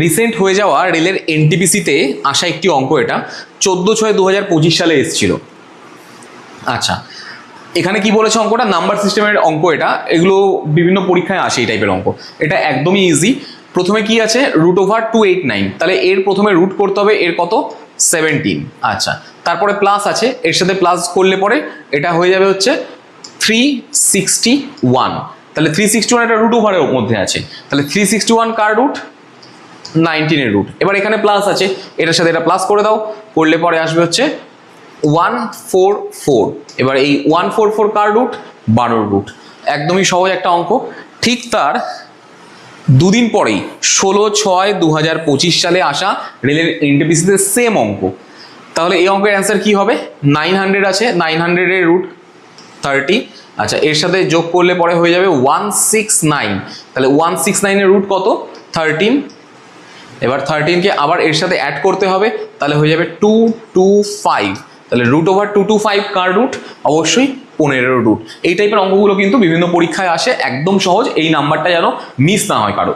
Recent হয়ে যাওয়া রেলের এনটিপিসিতে আসা একটি অঙ্ক, এটা 14/6/2025 সালে এসেছিল। আচ্ছা, এখানে কি বলেছে অঙ্কটা, নাম্বার সিস্টেমের অঙ্ক এটা, এগুলো বিভিন্ন পরীক্ষায় আসে এই টাইপের অঙ্ক। এটা একদমই ইজি। প্রথমে কি আছে, √289, তাহলে এর প্রথমে রুট করতে হবে, এর কত 17। আচ্ছা, তারপরে প্লাস আছে, এর সাথে প্লাস করলে পরে এটা হয়ে যাবে হচ্ছে 361। তাহলে 361 এটা √এর মধ্যে আছে, তাহলে 361 কার রুট, 19 এর রুট। এবার এখানে প্লাস আছে, এটার সাথে এটা প্লাস করে দাও, করলে পরে আসবে হচ্ছে 144। এবার এই 144 কার রুট, 12 রুট। একদমই সহজ একটা অঙ্ক। ঠিক তার দুদিন পরেই 16/6/2025 সালে আসা রেলের এনটিপিসিতে সেম অঙ্ক। তাহলে এই অঙ্কের অ্যান্সার কি হবে, 900 আছে, 900 এর রুট 30। আচ্ছা, এর সাথে যোগ করলে পরে হয়ে যাবে 169। তাহলে 169 এর রুট কত, 13। এবার 13কে আবার এর সাথে অ্যাড করতে হবে, তাহলে হয়ে যাবে 225। তাহলে √225 কার রুট, অবশ্যই 15 রুট। এই টাইপের অঙ্কগুলো কিন্তু বিভিন্ন পরীক্ষায় আসে, একদম সহজ। এই নাম্বারটা যেন মিস না হয় কারো।